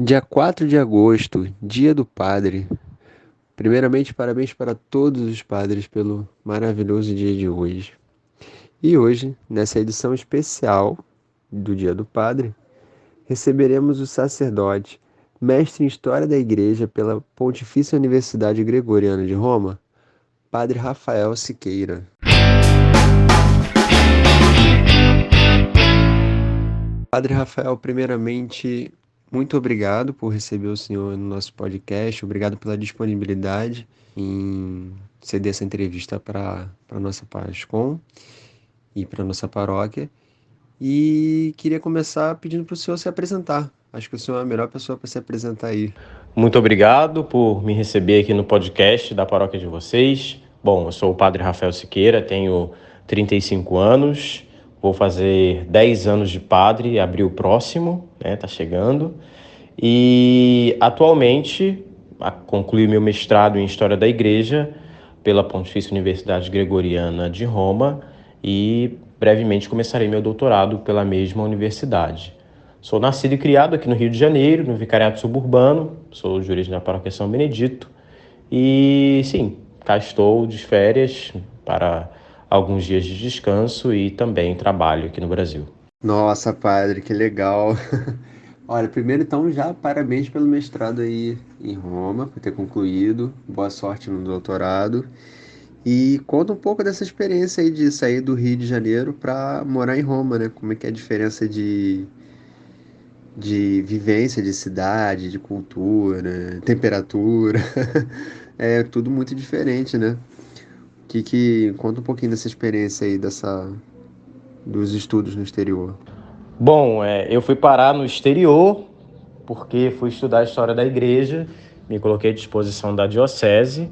Dia 4 de agosto, Dia do Padre. Primeiramente, parabéns para todos os padres pelo maravilhoso dia de hoje. E hoje, nessa edição especial do Dia do Padre, receberemos o sacerdote, mestre em História da Igreja pela Pontifícia Universidade Gregoriana de Roma, Padre Rafael Siqueira. Padre Rafael, primeiramente, muito obrigado por receber o senhor no nosso podcast, obrigado pela disponibilidade em ceder essa entrevista para a nossa Pascom e para a nossa paróquia. E queria começar pedindo para o senhor se apresentar. Acho que o senhor é a melhor pessoa para se apresentar aí. Muito obrigado por me receber aqui no podcast da paróquia de vocês. Bom, eu sou o Padre Rafael Siqueira, tenho 35 anos, vou fazer 10 anos de padre, abril próximo, né, tá chegando. E atualmente concluí meu mestrado em História da Igreja pela Pontifícia Universidade Gregoriana de Roma e brevemente começarei meu doutorado pela mesma universidade. Sou nascido e criado aqui no Rio de Janeiro, no Vicariato Suburbano, sou de origem da paróquia São Benedito e, sim, cá estou de férias para alguns dias de descanso e também trabalho aqui no Brasil. Nossa, padre, que legal. Olha, primeiro então já parabéns pelo mestrado aí em Roma, por ter concluído. Boa sorte no doutorado. E conta um pouco dessa experiência aí de sair do Rio de Janeiro para morar em Roma, né? Como é que é a diferença de vivência, de cidade, de cultura, temperatura. É tudo muito diferente, né? Conta um pouquinho dessa experiência aí dos estudos no exterior. Bom, eu fui parar no exterior porque fui estudar a história da igreja, me coloquei à disposição da diocese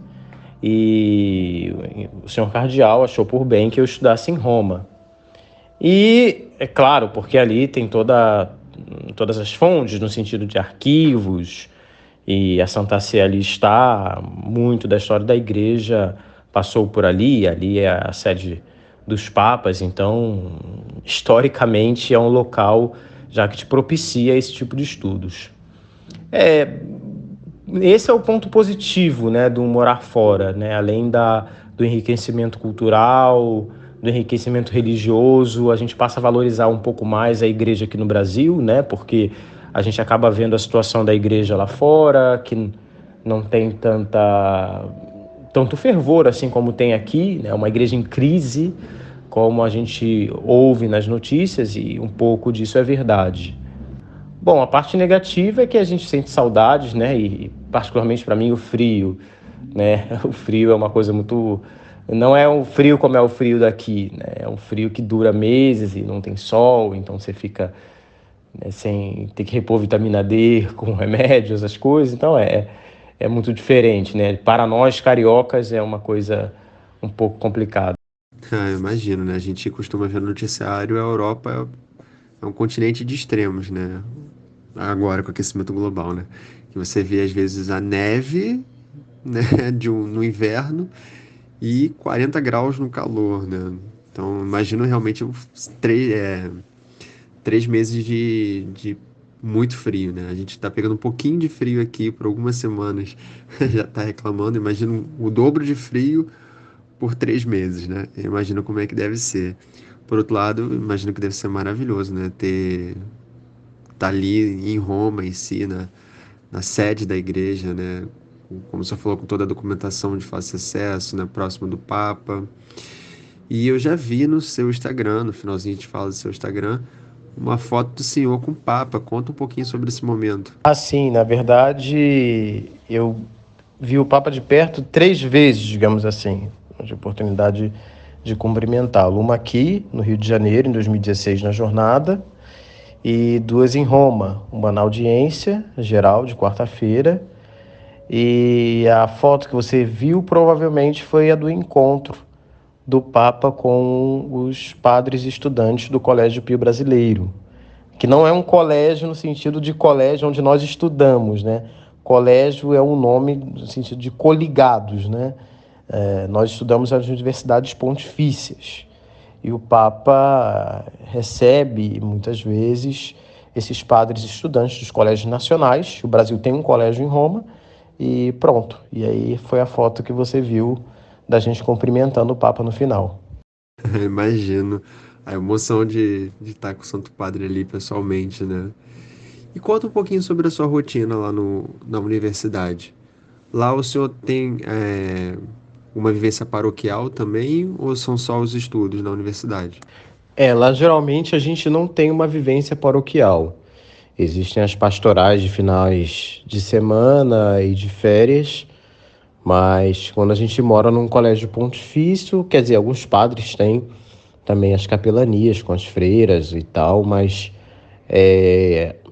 e o senhor cardeal achou por bem que eu estudasse em Roma. E, é claro, porque ali tem todas as fontes, no sentido de arquivos, e a Santa Sé ali está, muito da história da igreja passou por ali, ali é a sede dos papas, então, historicamente, é um local já que te propicia esse tipo de estudos. Esse é o ponto positivo, né, do morar fora, né, além do enriquecimento cultural, do enriquecimento religioso, a gente passa a valorizar um pouco mais a igreja aqui no Brasil, né, porque a gente acaba vendo a situação da igreja lá fora, que não tem tanto fervor assim como tem aqui, né, uma igreja em crise, como a gente ouve nas notícias, e um pouco disso é verdade. Bom, a parte negativa é que a gente sente saudades, né? E particularmente para mim o frio, né? O frio é uma coisa muito, não é um frio como é o frio daqui, né? É um frio que dura meses e não tem sol, então você fica, né, sem ter que repor vitamina D com remédios, as coisas. Então é muito diferente, né? Para nós cariocas é uma coisa um pouco complicada. Ah, eu imagino, né? A gente costuma ver no noticiário, a Europa é um continente de extremos, né? Agora com o aquecimento global, né? Que você vê às vezes a neve, né, no inverno e 40 graus no calor, né? Então, imagino realmente 3 meses de muito frio, né? A gente tá pegando um pouquinho de frio aqui por algumas semanas, já tá reclamando. Imagino o dobro de frio por 3 meses, né? Eu imagino como é que deve ser. Por outro lado, imagino que deve ser maravilhoso, né? Tá ali em Roma em si, na sede da igreja, né? Como você falou, com toda a documentação de fácil acesso, né? Próximo do Papa. E eu já vi no seu Instagram, no finalzinho a gente fala do seu Instagram, uma foto do senhor com o Papa. Conta um pouquinho sobre esse momento. Assim, na verdade, eu vi o Papa de perto 3 vezes, digamos assim, de oportunidade de cumprimentá-lo. Uma aqui, no Rio de Janeiro, em 2016, na jornada, e duas em Roma, uma na audiência geral de quarta-feira, e a foto que você viu provavelmente foi a do encontro do Papa com os padres e estudantes do Colégio Pio Brasileiro, que não é um colégio no sentido de colégio onde nós estudamos, né? Colégio é um nome no sentido de coligados, né? Nós estudamos nas universidades pontifícias e o Papa recebe muitas vezes esses padres estudantes dos colégios nacionais. O Brasil tem um colégio em Roma e pronto. E aí foi a foto que você viu da gente cumprimentando o Papa no final. Imagino a emoção de estar com o Santo Padre ali pessoalmente, né? E conta um pouquinho sobre a sua rotina lá na universidade. Lá o senhor tem uma vivência paroquial também, ou são só os estudos na universidade? Lá geralmente a gente não tem uma vivência paroquial. Existem as pastorais de finais de semana e de férias, mas quando a gente mora num colégio pontifício, quer dizer, alguns padres têm também as capelanias com as freiras e tal, mas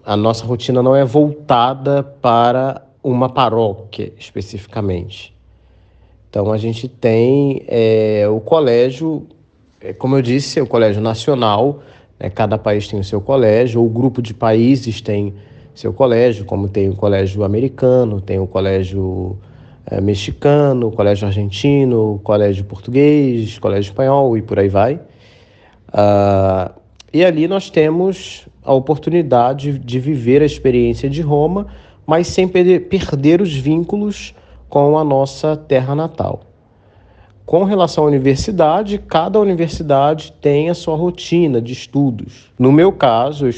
a nossa rotina não é voltada para uma paróquia especificamente. Então a gente tem o colégio, como eu disse, é o colégio nacional, né? Cada país tem o seu colégio, ou o grupo de países tem seu colégio, como tem o colégio americano, tem o colégio mexicano, o colégio argentino, o colégio português, colégio espanhol e por aí vai. Ah, e ali nós temos a oportunidade de viver a experiência de Roma, mas sem perder os vínculos com a nossa terra natal. Com relação à universidade, cada universidade tem a sua rotina de estudos. No meu caso, eu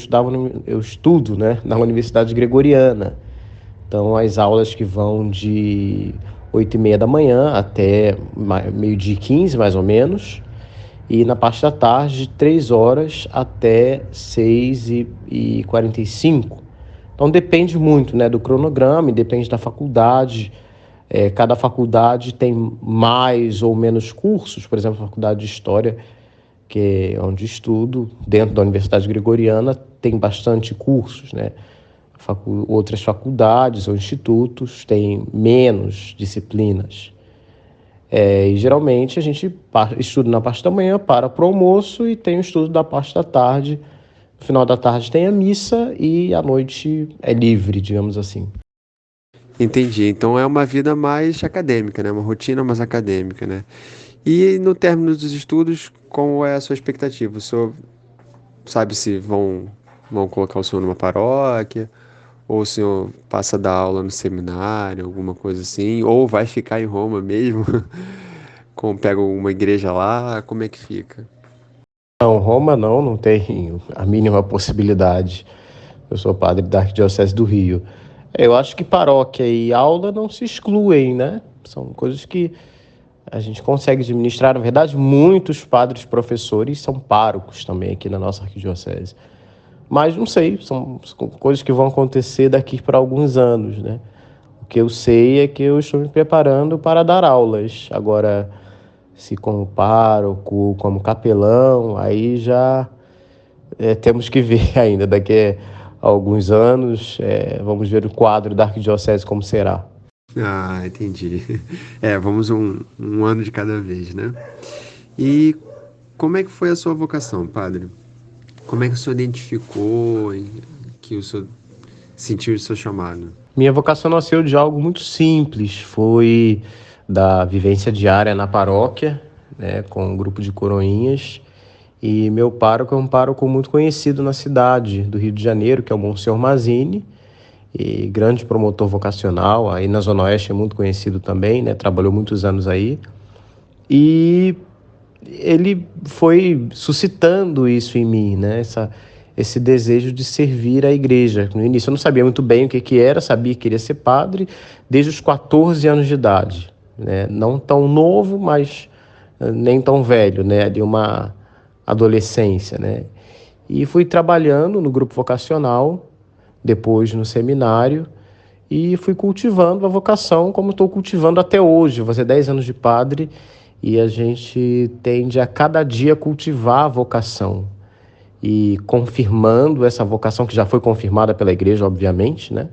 estudo, né, na Universidade Gregoriana. Então, as aulas que vão de 8h30 da manhã até meio-dia e 15, mais ou menos. E na parte da tarde, de 3 horas até 6h45. Então, depende muito, né, do cronograma e depende da faculdade. Cada faculdade tem mais ou menos cursos, por exemplo, a Faculdade de História, que é onde estudo, dentro da Universidade Gregoriana, tem bastante cursos, né? Outras faculdades ou institutos têm menos disciplinas. E geralmente a gente estuda na parte da manhã, para o almoço e tem o estudo da parte da tarde. No final da tarde tem a missa e à noite é livre, digamos assim. Entendi. Então é uma vida mais acadêmica, né? Uma rotina mais acadêmica, né? E no término dos estudos, como é a sua expectativa? O senhor sabe se vão colocar o senhor numa paróquia? Ou o senhor passa a dar aula no seminário, alguma coisa assim? Ou vai ficar em Roma mesmo? Como pega uma igreja lá? Como é que fica? Não, Roma não tem a mínima possibilidade. Eu sou padre da Arquidiocese do Rio. Eu acho que paróquia e aula não se excluem, né? São coisas que a gente consegue administrar. Na verdade, muitos padres professores são párocos também aqui na nossa arquidiocese. Mas não sei, são coisas que vão acontecer daqui para alguns anos, né? O que eu sei é que eu estou me preparando para dar aulas. Agora, se como pároco, como capelão, aí já temos que ver ainda. Daqui a alguns anos, vamos ver o quadro da arquidiocese como será. Ah, entendi. Vamos um ano de cada vez, né? E como é que foi a sua vocação, padre? Como é que o senhor identificou que o senhor sentiu o seu chamado? Minha vocação nasceu de algo muito simples, foi da vivência diária na paróquia, né, com um grupo de coroinhas. E meu pároco é um pároco muito conhecido na cidade do Rio de Janeiro, que é o Monsenhor Mazini, e grande promotor vocacional, aí na Zona Oeste é muito conhecido também, né, trabalhou muitos anos aí. E ele foi suscitando isso em mim, né, esse desejo de servir a igreja. No início eu não sabia muito bem o que era, sabia que queria ser padre desde os 14 anos de idade, né? Não tão novo, mas nem tão velho, né? Ali uma adolescência, né? E fui trabalhando no grupo vocacional, depois no seminário, e fui cultivando a vocação como estou cultivando até hoje. Vou fazer 10 anos de padre e a gente tende a cada dia cultivar a vocação e confirmando essa vocação que já foi confirmada pela igreja, obviamente, né?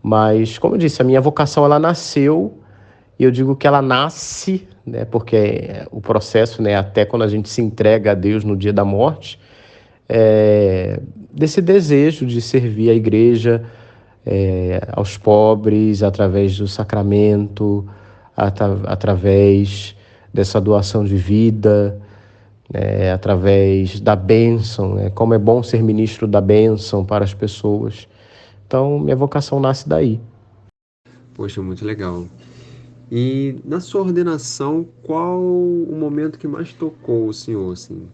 Mas, como eu disse, a minha vocação ela nasceu, e eu digo que ela nasce, né? Porque o processo, né, até quando a gente se entrega a Deus no dia da morte, desse desejo de servir a igreja, aos pobres, através do sacramento, através dessa doação de vida. através da bênção, né? Como é bom ser ministro da bênção para as pessoas. Então, minha vocação nasce daí. Poxa, muito legal. E na sua ordenação, qual o momento que mais tocou o senhor, assim?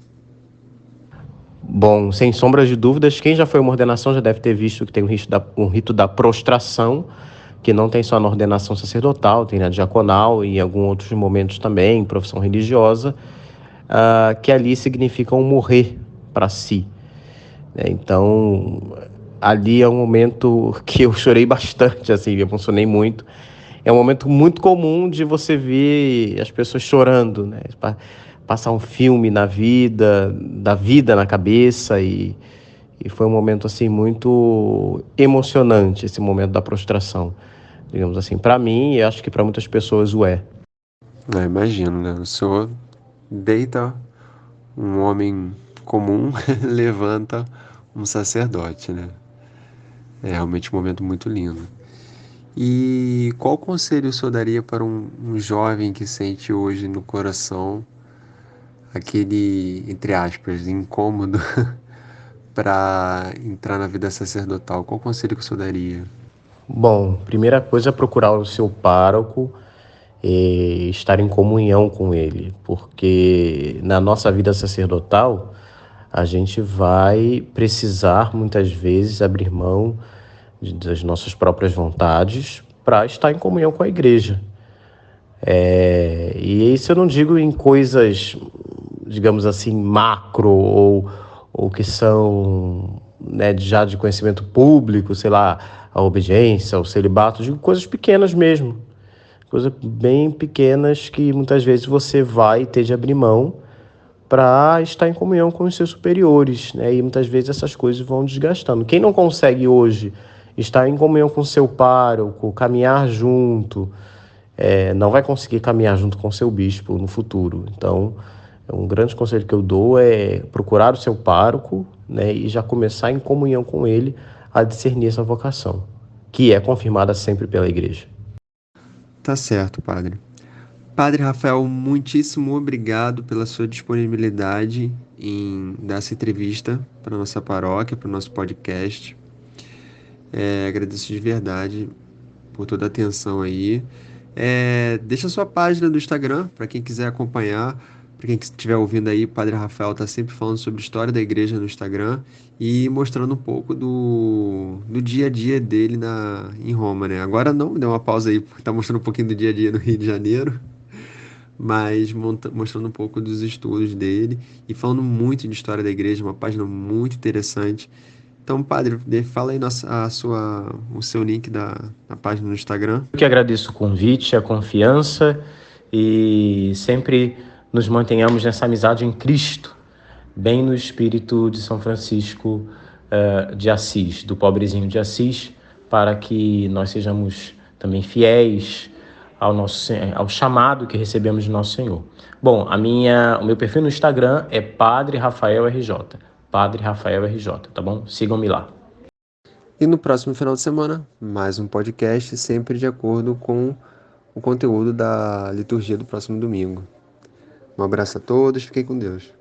Bom, sem sombras de dúvidas, quem já foi a uma ordenação já deve ter visto que tem um rito da prostração, que não tem só na ordenação sacerdotal, tem na diaconal e em alguns outros momentos também, profissão religiosa, que ali significa um morrer para si. Então, ali é um momento que eu chorei bastante, assim, me emocionei muito. É um momento muito comum de você ver as pessoas chorando, né? Passar um filme na vida, da vida na cabeça e foi um momento assim muito emocionante esse momento da prostração, digamos assim, para mim e acho que para muitas pessoas o é. Imagino, né? O senhor deita um homem comum, levanta um sacerdote, né? É realmente um momento muito lindo. E qual conselho o senhor daria para um jovem que sente hoje no coração aquele, entre aspas, incômodo para entrar na vida sacerdotal? Qual conselho que o senhor daria? Bom, primeira coisa é procurar o seu pároco e estar em comunhão com ele, porque na nossa vida sacerdotal a gente vai precisar muitas vezes abrir mão das nossas próprias vontades para estar em comunhão com a igreja. E isso eu não digo em coisas, digamos assim, macro ou que são, né, já de conhecimento público, sei lá, a obediência, o celibato, digo coisas pequenas mesmo. Coisas bem pequenas que muitas vezes você vai ter de abrir mão para estar em comunhão com os seus superiores, né? E muitas vezes essas coisas vão desgastando. Quem não consegue hoje estar em comunhão com seu pároco, caminhar junto, não vai conseguir caminhar junto com seu bispo no futuro. Então, um grande conselho que eu dou é procurar o seu pároco, né? E já começar em comunhão com ele a discernir essa vocação, que é confirmada sempre pela igreja. Tá certo, padre. Padre Rafael, muitíssimo obrigado pela sua disponibilidade em dar essa entrevista para nossa paróquia, para o nosso podcast. Agradeço de verdade por toda a atenção aí. Deixa a sua página do Instagram para quem quiser acompanhar. Para quem estiver ouvindo aí, o Padre Rafael está sempre falando sobre a história da igreja no Instagram e mostrando um pouco do dia a dia dele em Roma, né? Agora não, deu uma pausa aí, porque está mostrando um pouquinho do dia a dia no Rio de Janeiro, mas mostrando um pouco dos estudos dele e falando muito de história da igreja, uma página muito interessante. Então, padre, fala aí o seu link da página no Instagram. Eu que agradeço o convite, a confiança e sempre nos mantenhamos nessa amizade em Cristo, bem no espírito de São Francisco de Assis, do pobrezinho de Assis, para que nós sejamos também fiéis ao chamado que recebemos de Nosso Senhor. Bom, o meu perfil no Instagram é Padre Rafael RJ, Padre Rafael RJ, tá bom? Sigam-me lá. E no próximo final de semana, mais um podcast, sempre de acordo com o conteúdo da liturgia do próximo domingo. Um abraço a todos, fiquem com Deus.